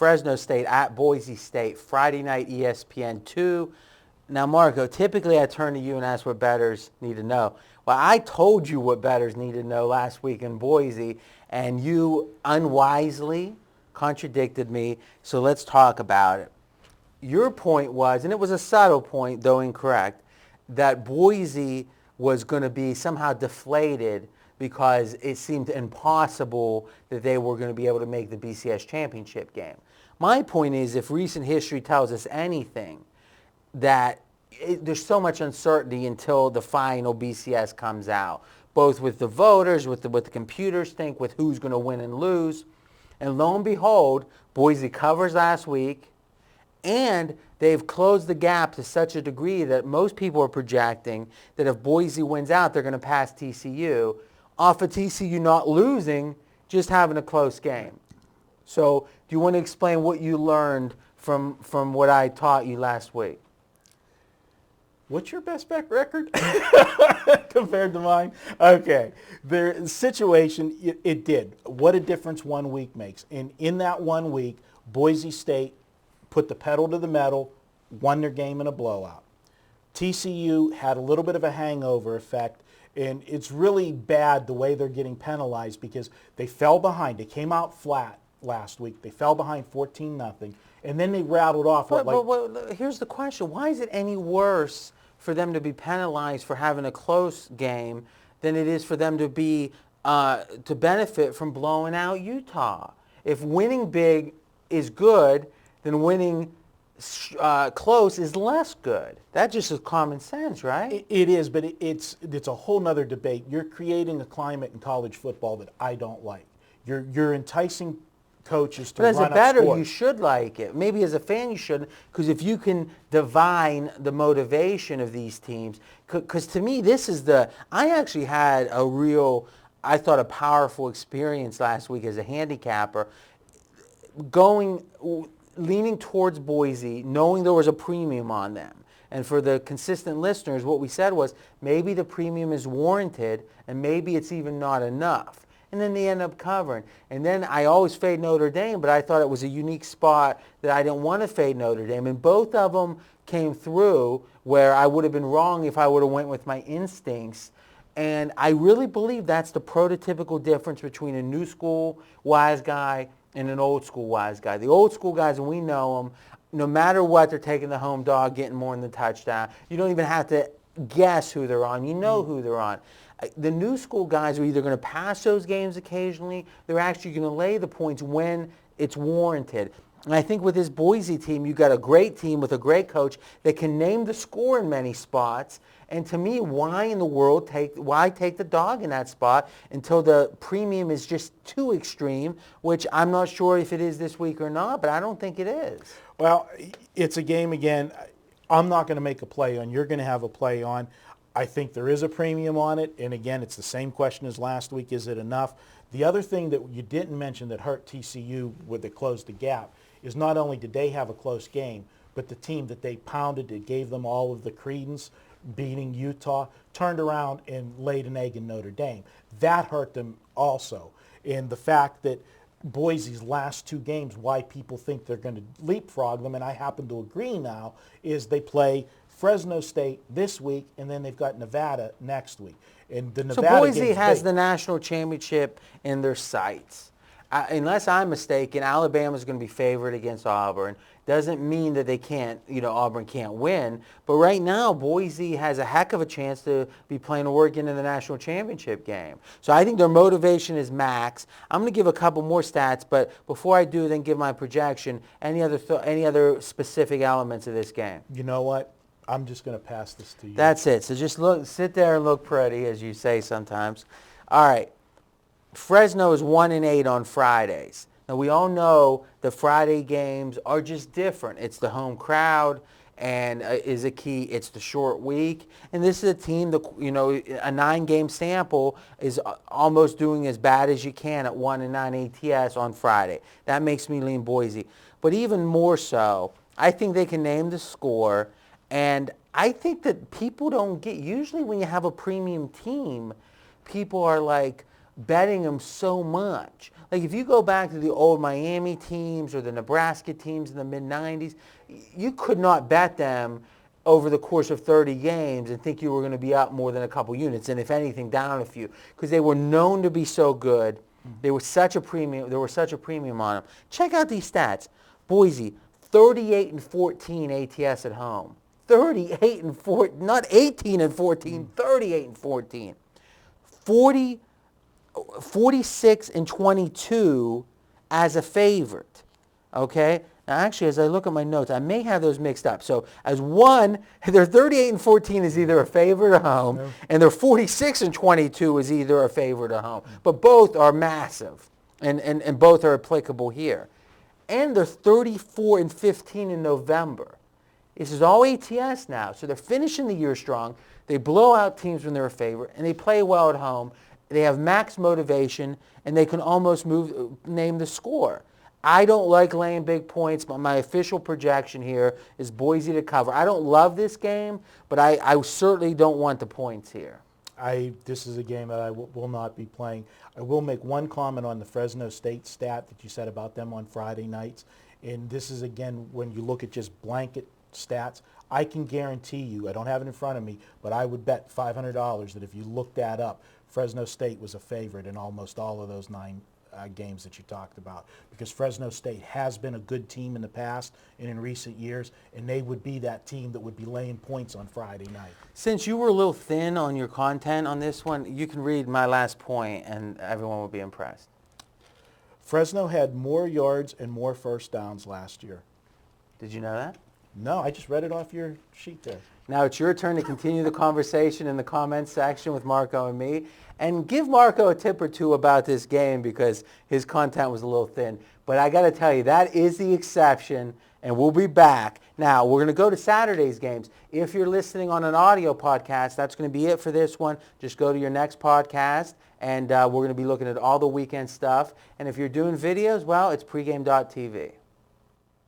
Fresno State at Boise State, Friday night ESPN2. Now, Marco, typically I turn to you and ask what bettors need to know. Well, I told you what bettors need to know last week in Boise, and you unwisely contradicted me, so let's talk about it. Your point was, and it was a subtle point, though incorrect, that Boise was going to be somehow deflated because it seemed impossible that they were going to be able to make the BCS championship game. My point is, if recent history tells us anything, that there's so much uncertainty until the final BCS comes out, both with the voters, with what the computers think, with who's going to win and lose. And lo and behold, Boise covers last week, and they've closed the gap to such a degree that most people are projecting that if Boise wins out, they're going to pass TCU off of TCU not losing, just having a close game. So do you want to explain what you learned from what I taught you last week? What's your best bet record compared to mine? Okay. The situation, it did. What a difference 1 week makes. And in that 1 week, Boise State put the pedal to the metal, won their game in a blowout. TCU had a little bit of a hangover effect, and it's really bad the way they're getting penalized because they fell behind. They came out flat last week. They fell behind 14-0, and then they rattled off. But here's the question. Why is it any worse for them to be penalized for having a close game than it is for them to be to benefit from blowing out Utah? If winning big is good, then winning close is less good. That just is common sense, right? It is, but it's a whole nother debate. You're creating a climate in college football that I don't like. You're enticing coaches to run up scores. But as a bettor, you should like it. Maybe as a fan you shouldn't, because if you can divine the motivation of these teams, because to me I actually had I thought a powerful experience last week as a handicapper, leaning towards Boise, knowing there was a premium on them. And for the consistent listeners, what we said was maybe the premium is warranted and maybe it's even not enough. And then they end up covering. And then I always fade Notre Dame, but I thought it was a unique spot that I didn't want to fade Notre Dame. And both of them came through where I would have been wrong if I would have went with my instincts. And I really believe that's the prototypical difference between a new school wise guy and an old school wise guy. The old school guys, and we know them, no matter what, they're taking the home dog, getting more than the touchdown. You don't even have to guess who they're on. You know who they're on. The new school guys are either going to pass those games occasionally, they're actually going to lay the points when it's warranted. And I think with this Boise team, you've got a great team with a great coach that can name the score in many spots. And to me, why in the world take the dog in that spot until the premium is just too extreme, which I'm not sure if it is this week or not, but I don't think it is. Well, it's a game again. I'm not going to make a play on. You're going to have a play on. I think there is a premium on it. And again, it's the same question as last week. Is it enough? The other thing that you didn't mention that hurt TCU with the close the gap is not only did they have a close game, but the team that they pounded, that gave them all of the credence, beating Utah, turned around and laid an egg in Notre Dame. That hurt them also. And the fact that Boise's last two games, why people think they're going to leapfrog them, and I happen to agree now, is they play Fresno State this week, and then they've got Nevada next week. And the Nevada so Boise has the national championship in their sights. Unless I'm mistaken, Alabama's going to be favored against Auburn. Doesn't mean that they can't, Auburn can't win. But right now, Boise has a heck of a chance to be playing Oregon in the national championship game. So I think their motivation is max. I'm going to give a couple more stats, but before I do, then give my projection. Any other specific elements of this game? You know what? I'm just going to pass this to you. That's it. So just sit there and look pretty, as you say sometimes. All right. Fresno is 1-8 on Fridays. Now, we all know the Friday games are just different. It's the home crowd and is a key. It's the short week. And this is a team that, a 9-game sample is almost doing as bad as you can at 1-9 ATS on Friday. That makes me lean Boise. But even more so, I think they can name the score. And I think that people don't get, usually when you have a premium team, people are like, betting them so much. Like if you go back to the old Miami teams or the Nebraska teams in the mid-90s, you could not bet them over the course of 30 games and think you were going to be up more than a couple units, and if anything, down a few, because they were known to be so good. They were such a premium. There was such a premium on them. Check out these stats. Boise, 38-14 ATS at home. 38-14, not 18-14, 38-14. 46-22 as a favorite. Okay. Now, actually, as I look at my notes, I may have those mixed up. So, as one, their 38-14 is either a favorite at home, and their 46-22 is either a favorite at home. But both are massive, and both are applicable here. And they're 34-15 in November. This is all ATS now, so they're finishing the year strong. They blow out teams when they're a favorite, and they play well at home. They have max motivation, and they can almost name the score. I don't like laying big points, but my official projection here is Boise to cover. I don't love this game, but I certainly don't want the points here. This is a game that I will not be playing. I will make one comment on the Fresno State stat that you said about them on Friday nights. And this is, again, when you look at just blanket stats, I can guarantee you, I don't have it in front of me, but I would bet $500 that if you look that up, Fresno State was a favorite in almost all of those 9 games that you talked about, because Fresno State has been a good team in the past and in recent years, and they would be that team that would be laying points on Friday night. Since you were a little thin on your content on this one, you can read my last point and everyone will be impressed. Fresno had more yards and more first downs last year. Did you know that? No, I just read it off your sheet there. Now it's your turn to continue the conversation in the comments section with Marco and me. And give Marco a tip or two about this game because his content was a little thin. But I got to tell you, that is the exception, and we'll be back. Now, we're going to go to Saturday's games. If you're listening on an audio podcast, that's going to be it for this one. Just go to your next podcast, and we're going to be looking at all the weekend stuff. And if you're doing videos, well, it's pregame.tv.